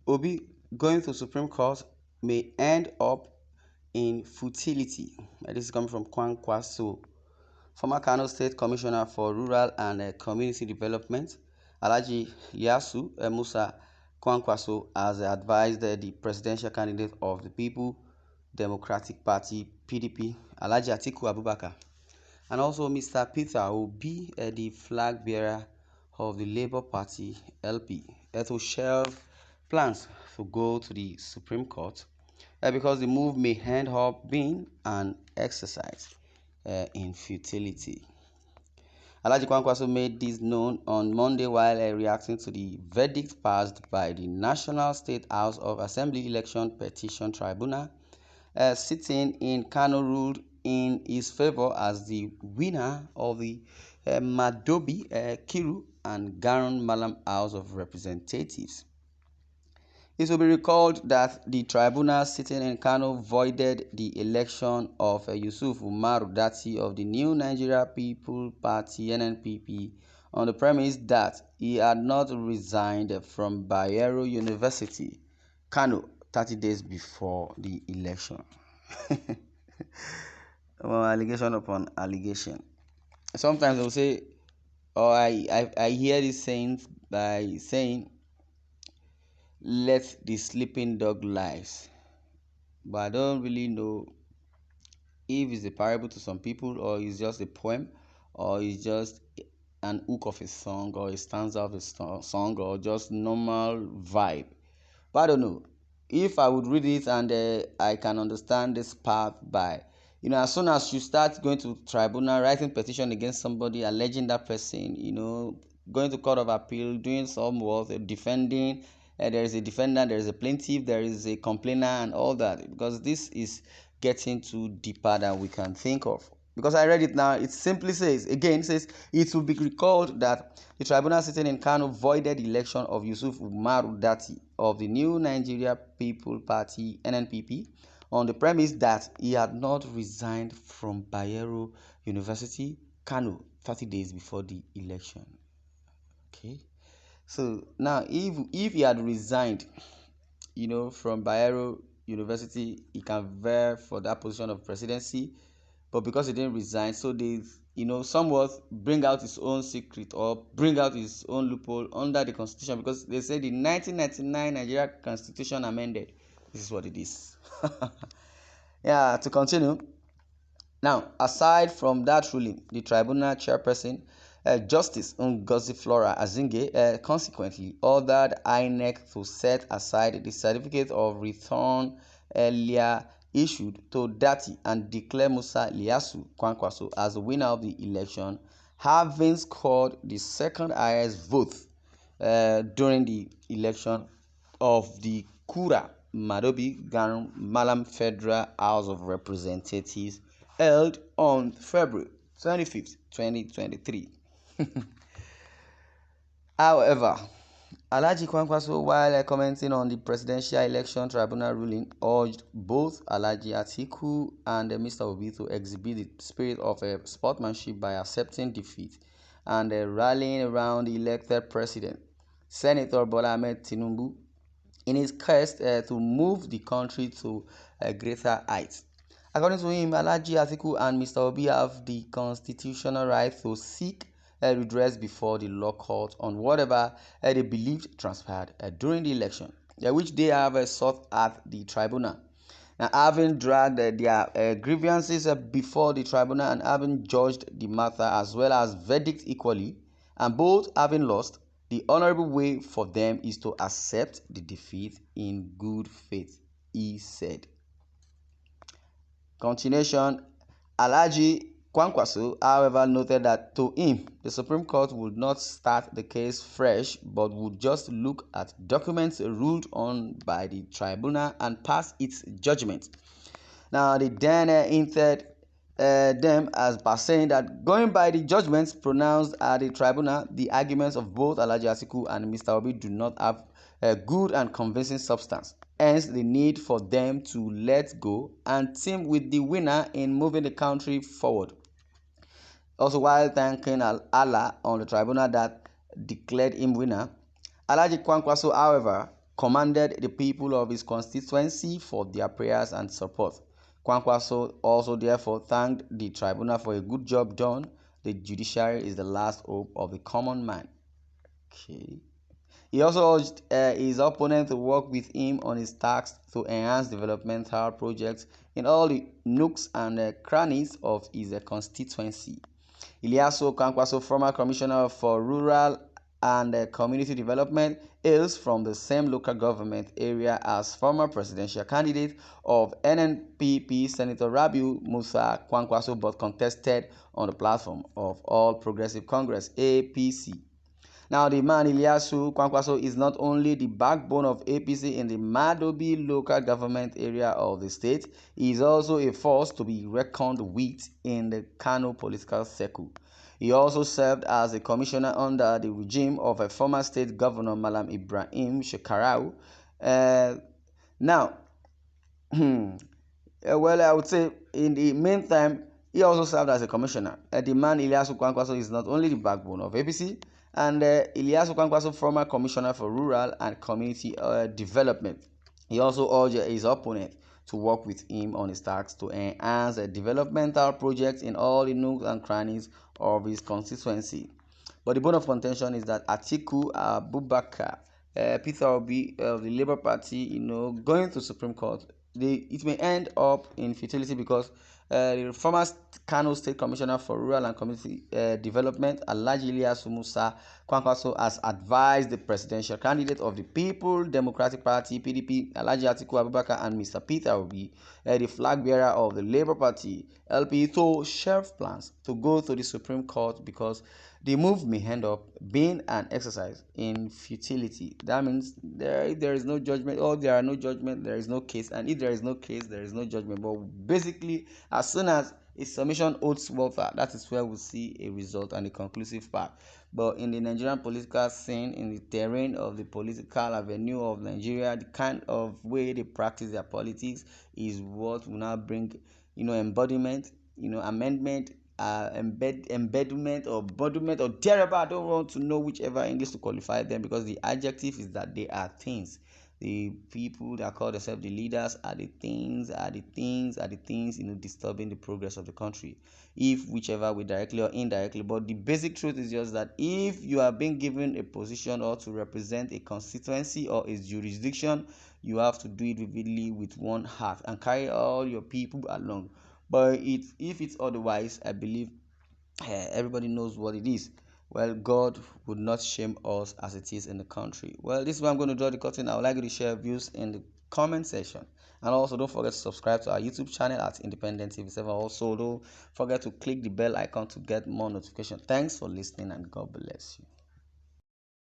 Obi going to Supreme Court may end up in futility. This is coming from Kwankwaso, former Kano State Commissioner for Rural and Community Development. Alhaji Yasu Musa Kwankwaso has advised the presidential candidate of the People Democratic Party (PDP), Alhaji Atiku Abubakar, and also Mr. Peter Obi, the flag bearer of the Labour Party (LP), to shelve plans to go to the Supreme Court because the move may end up being an exercise in futility. Alhaji Kwankwaso made this known on Monday while reacting to the verdict passed by the National State House of Assembly Election Petition Tribunal, sitting in Kano ruled in his favor as the winner of the Madobi, Kiru, and Garon Malam House of Representatives. It will be recalled that the tribunal sitting in Kano voided the election of Yusuf Umaru Datti of the New Nigeria People Party (NNPP) on the premise that he had not resigned from Bayero University, Kano, 30 days before the election. Allegation upon allegation. Sometimes they'll say, or I hear this saying by saying, let the sleeping dog lies. But I don't really know if it's a parable to some people, or it's just a poem, or it's just an hook of a song, or a stanza of a song, or just normal vibe. But I don't know. If I would read it and I can understand this part by, as soon as you start going to tribunal, writing petition against somebody, alleging that person, going to court of appeal, doing some work, defending, there is a defendant, there is a plaintiff, there is a complainer, and all that, because this is getting too deeper than we can think of. Because I read it now, it simply says, it will be recalled that the tribunal sitting in Kano voided the election of Yusuf Umaru Datti of the New Nigeria People Party (NNPP) on the premise that he had not resigned from Bayero University, Kano, 30 days before the election. Okay. So now, if he had resigned, from Bayero University, he can vie for that position of presidency. But because he didn't resign, so they, somewhat bring out his own secret or bring out his own loophole under the constitution, because they say the 1999 Nigeria Constitution amended. This is what it is. Yeah, to continue. Now, aside from that ruling, the tribunal chairperson, Justice Ngozi Flora Azinge, consequently ordered INEC to set aside the certificate of return earlier issued to Datti and declare Musa Liasu Kwankwaso as the winner of the election, having scored the second highest vote during the election of the Kura Madobi Garum Malam Federal House of Representatives held on February 25th, 2023. However, Alhaji Kwankwaso, while commenting on the Presidential Election Tribunal ruling, urged both Alhaji Atiku and Mr. Obi to exhibit the spirit of sportsmanship by accepting defeat and rallying around the elected president, Senator Bola Ahmed Tinubu, in his quest to move the country to greater heights. According to him, Alhaji Atiku and Mr. Obi have the constitutional right to seek redress before the law court on whatever they believed transpired during the election, which they have sought at the tribunal. Now, having dragged their grievances before the tribunal and having judged the matter as well as verdict equally, and both having lost, the honorable way for them is to accept the defeat in good faith, he said. Continuation. Alhaji Kwankwaso, however, noted that to him, the Supreme Court would not start the case fresh but would just look at documents ruled on by the tribunal and pass its judgment. Now, they then hinted them as by saying that going by the judgments pronounced at the tribunal, the arguments of both Alhaji Atiku and Mr. Obi do not have good and convincing substance. Hence, the need for them to let go and team with the winner in moving the country forward. Also, while thanking Allah on the tribunal that declared him winner, Alhaji Kwankwaso, however, commended the people of his constituency for their prayers and support. Kwankwaso also therefore thanked the tribunal for a good job done. The judiciary is the last hope of the common man. Okay. He also urged his opponent to work with him on his tasks to enhance developmental projects in all the nooks and crannies of his constituency. Ilyasu Kwankwaso, former commissioner for rural and community development, hails from the same local government area as former presidential candidate of NNPP Senator Rabiu Musa Kwankwaso, but contested on the platform of All Progressive Congress (APC). Now, the man Ilyasu Kwankwaso is not only the backbone of APC in the Madobi local government area of the state, he is also a force to be reckoned with in the Kano political circle. He also served as a commissioner under the regime of a former state governor, Malam Ibrahim Shekarau. Now, well, I would say in the meantime, he also served as a commissioner. The man Ilyasu Kwankwaso is not only the backbone of APC, and Ilyasu Kwankwaso, former commissioner for rural and community development. He also urged his opponent to work with him on his tasks to enhance developmental projects in all the nooks and crannies of his constituency. But the bone of contention is that Atiku Abubakar, Peter Obi of the Labour Party, going to Supreme Court, it may end up in futility because the former Kano State Commissioner for Rural and Community Development, Alhaji Ilyasu Musa Kwankwaso, has advised the presidential candidate of the People Democratic Party (PDP), Alhaji Atiku Abubakar, and Mr. Peter Obi, the flag bearer of the Labour Party (LP), to shelve plans to go to the Supreme Court because the move may end up being an exercise in futility. That means if there is no judgment, or there are no judgment, there is no case, and if there is no case, there is no judgment. But basically, as soon as a submission holds water, that is where we see a result and a conclusive path. But in the Nigerian political scene, in the terrain of the political avenue of Nigeria, the kind of way they practice their politics is what will now bring, embodiment, amendment, embedment or embodiment or terrible. I don't want to know whichever English to qualify them, because the adjective is that they are things. The people that call themselves the leaders are the things, disturbing the progress of the country, if whichever way, directly or indirectly. But the basic truth is just that if you are being given a position or to represent a constituency or a jurisdiction, you have to do it vividly with one heart and carry all your people along. But if it's otherwise, I believe everybody knows what it is. Well, God would not shame us as it is in the country. Well, this is where I'm going to draw the curtain. I would like you to share views in the comment section. And also, don't forget to subscribe to our YouTube channel at Independent TV7. Also, don't forget to click the bell icon to get more notifications. Thanks for listening, and God bless you.